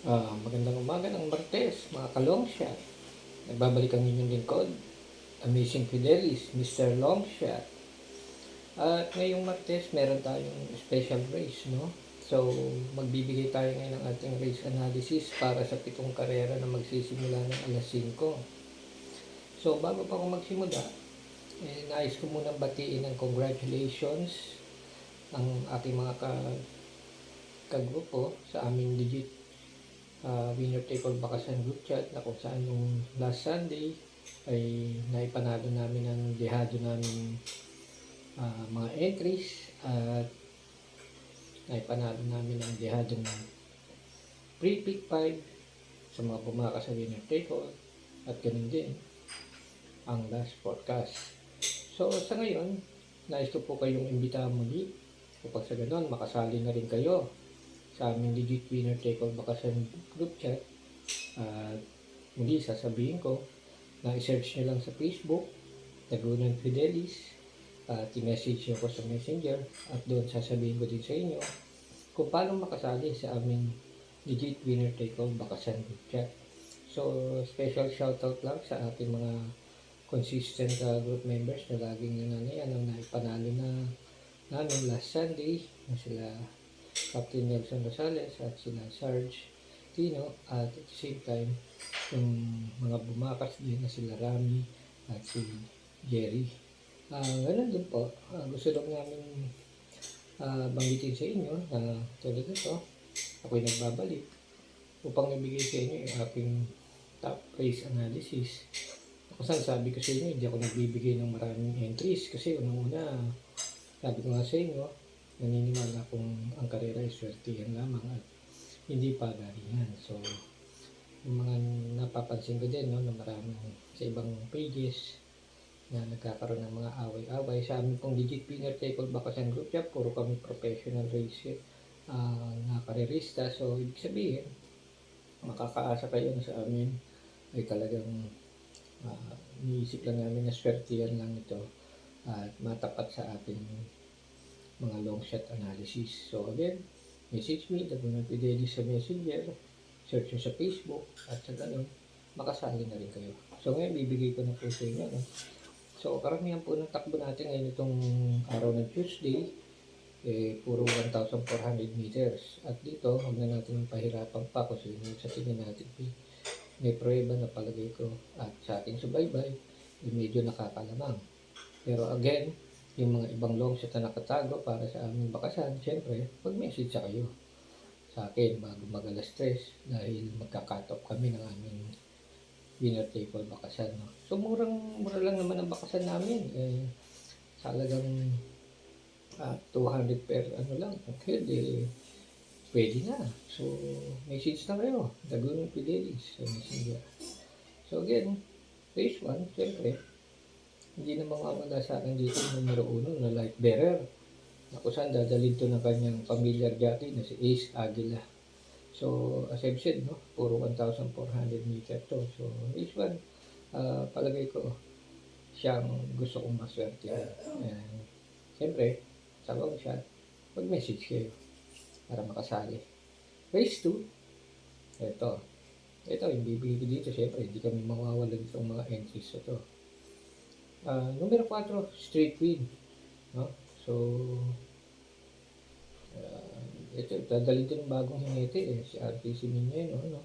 Magandang umaga ng Martes, mga ka-longshot. Nagbabalik ang inyong lingkod, Amazing Fidelis, Mr. Longshot. At ngayong Martes, meron tayong special race, no? So, magbibigay tayo ngayon ng ating race analysis para sa 7 karera na magsisimula ng alas 5. So, bago pa ako magsimula, nais ko munang batiin ng congratulations ang aking mga kagrupo sa aming legit winner take all bakasan group chat na kung saan nung last Sunday ay naipanalo namin ang dehado namin mga entries at naipanalo namin ang dehadong pre-pick 5 sa mga bumakas sa winner take all at ganun din ang last podcast. So sa ngayon, nais ko po kayong imbitahan muli upang sa ganun makasali na rin kayo sa aming legit winner take all bakasan group chat. At muli sasabihin ko na i-search nyo lang sa Facebook, Tagunan Fidelis, at i-message nyo ko sa Messenger at doon sasabihin ko din sa inyo kung paano makasali sa aming legit winner take all bakasan group chat. So special shoutout lang sa ating mga consistent group members na laging nananayan ang naipanalo na namin last Sunday na sila Captain Nelson Rosales at sila Sarge Tino, at at the same time yung mga bumakas din na sila Rami at si Jerry. Ganun din po, gusto lang namin banggitin sa inyo na tulad nito, ako'y nagbabalik upang ibigay sa inyo yung aking top race analysis. Kung saan sabi ko sa inyo, hindi ako nagbibigay ng maraming entries kasi unang-una, sabi ko nga sa inyo, naniniwala kung ang karera ay swertihan lamang at hindi pa galingan. So, yung mga napapansin ko din, no, na maraming sa ibang pages na nagkakaroon ng mga away-away. Sa amin pong legit winner take all bakasan group chat, puro kami professional racer na karerista. So, ibig sabihin, makakaasa kayo na sa amin ay talagang iniisip lang namin na swertihan lang ito at matapat sa ating mga long shot analysis. So again, message me, Tagunan Fidelis sa Messenger, search nyo sa Facebook, at sa ganun, makasali na rin kayo. So ngayon, bibigay ko na po sa inyo. No? So karamihan po ng takbo natin ngayon itong araw ng Tuesday, puro 1,400 meters. At dito, huwag na natin pahirapan pa kasi sa tingin natin may prueba na palagay ko at sa ating subaybay, medyo nakakalamang. Pero again, yung mga ibang long shot na nakatago para sa aming bakasan, syempre, mag-message sa kayo sa akin bago mag-alas 3 dahil magka-cut off kami ng aming winner take all bakasan. No? So, mura lang naman ang bakasan namin. Sa halagang 200 per lang, okay, pwede na. So, message na kayo. Tagunan Fidelis sa Messenger. So, again, phase 1, syempre, hindi na mawawala sa akin dito yung numero 1 na light bearer. Na kung saan dadalhin to ng kanyang familiar jockey na si Ace Aguila. So, as I've said, no, puro 1,400 meter to. So, this one, palagay ko, siyang gusto kong maswerte. And, siyempre, sa long shot, mag-message kayo para makasali. Race 2, ito, yung bibigay ko dito, siyempre, hindi kami mawawalan itong mga entries na to. Numero 4, straight win. No? So, ito, dadalhin ito ng bagong hinete si RTC Minyeno, no?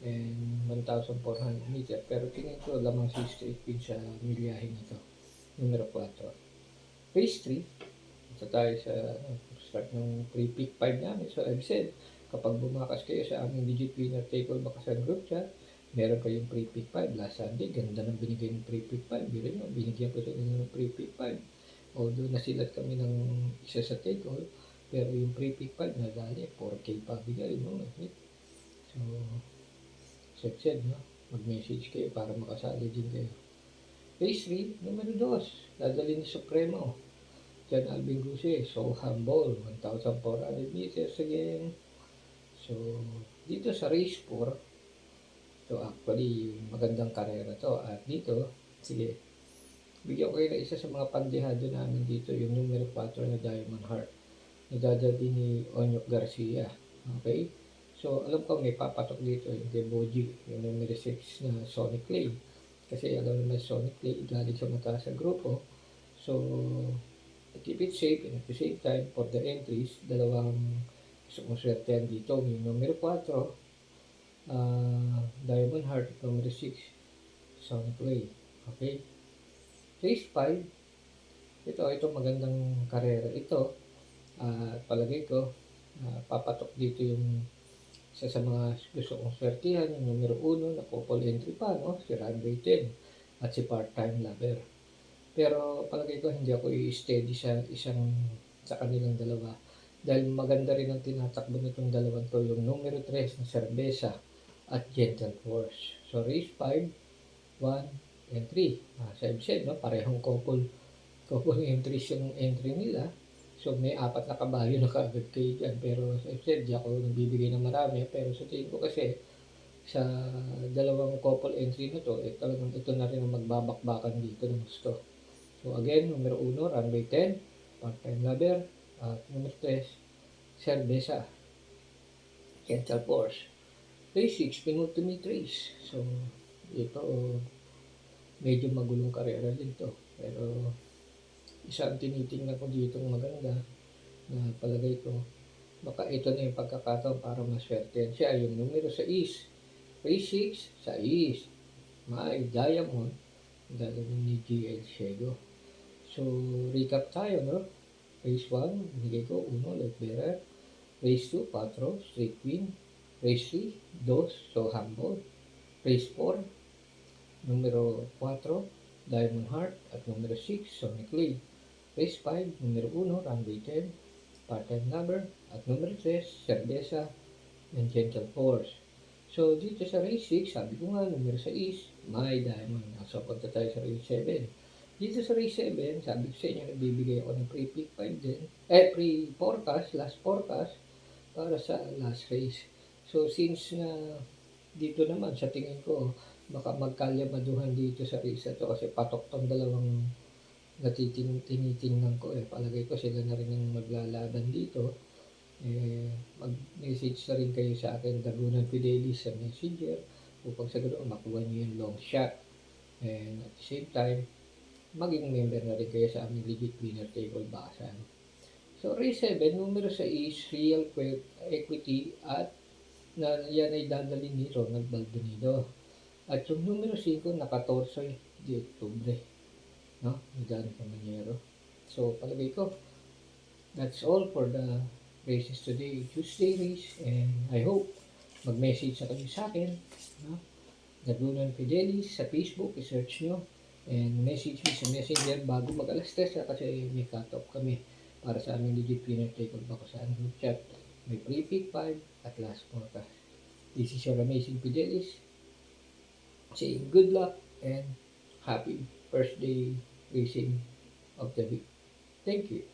And 1,400 meter. Pero tingin ko lamang si straight win sa milyahin ito. Numero 4. Race 3, ito tayo sa start ng pre-pick 5 namin. So, I've said, kapag bumakas kayo sa aming legit winner take all bakasan group chat, meron kayong pre-pick 5. Last Sunday, ganda ng binigay ng pre-pick 5. Bila nyo, binigyan ko sa inyo ng pre-pick 5. Although nasilat kami ng isa sa take all, pero yung pre-pick 5 nadali, 4K pa bigay, no? So, said, no? Mag-message kayo para makasali din kayo. Race 3, numero 2, dadali ni Supremo. Jan Alvin Guse, so humble, 1,400 meters again. So, dito sa race 4, so actually, magandang karera to. At dito, sige, bigyan ko kayo na isa sa mga pandehado namin dito, yung numero 4 na Diamond Heart. Nadadali ni Onyok Garcia. Okay? So, alam ko may papatok dito yung Deboji, yung numero 6 na Sonic Clay. Kasi alam naman Sonic Clay, galing sa mataas sa grupo. So, to keep it safe and at the same time for the entries, dalawang gusto kong swertehan dito. Yung numero 4, Diamond Heart at numero 6, Sonic Clay. Okay? Race 5, ito magandang karera ito. Palagay ko, papatok dito yung isa sa mga gusto kong swertihan, yung numero 1 na couple entry pa, no? Si Runway 10 at si Part-Time Lover. Pero palagay ko hindi ako i-steady sa sa kanilang dalawa. Dahil maganda rin ang tinatakbo nitong dalawang to, yung numero 3 na Cerveza at Gentle Force. So race 5, 1, and 3. Sa said, no? Parehong couple entries yung entry nila. So may 4 na kabayo na kaagad kayo dyan. Pero sa said, di ako nagbibigay ng marami. Pero sa tingin ko kasi, sa dalawang couple entry na to, talagang ito na rin ang magbabakbakan dito ng gusto. So again, numero 1, Runway 10, Part-Time Lover, at numero 3, Cerveza, Gentle Force. Race 6, penultimate race. So ito, medyo magulong karera din to. Pero isa ang tinitingnan ko dito maganda na palagay ko, baka ito na yung pagkakataon para maswertehan siya. Yung numero 6, race 6, sa East, may Diamond, dalawang ni GL Shego. So, recap tayo, no? Race 1, binigay ko, 1, Light Bearer. Race 2, 4, Straight Queen. Race 3, 2, So Humble. Race 4, numero 4, Diamond Heart. At numero 6, Sonic Clay. Race 5, numero 1, Runway 10, Part-Time Lover. At numero 3, Cerveza and Gentle Force. So, dito sa race 6, sabi ko nga, numero 6, may Diamond. So, punta tayo sa race 7. Dito sa race 7, sabi ko sa inyo, nagbibigay ako ng pre-pick 5 din. Pre-forecast, last forecast, para sa last race. So, since na dito naman, sa tingin ko, baka magkalyamaduhan dito sa race na to kasi patok tong dalawang tinitingnan ko. Palagay ko sila na rin ang maglalaban dito. Mag-message na rin kayo sa akin, Dagunan Fidelis sa Messenger, upang sa ganoon makuha nyo yung long shot. And at the same time, maging member na rin kayo sa aming legit winner table bakasan. So race 7, numero 6 is Real Equity at yan ay dadalhin ni Ronald Baldonido. At yung numero 5, naka-torso di Oktubre, no? Ni Danny Camanero. So palagay ko, that's all for the races today, Tuesday race, and I hope mag-message na kayo sa akin, no? Dagunan Fidelis sa Facebook, i-search nyo, and message me sa Messenger bago mag-alas 3 kasi may cut-off kami para sa aming legit winner take-all Bakasan group chat. May pre-pick 5 at last forecast. This is your amazing Fidelis saying good luck and happy first day racing of the week. Thank you.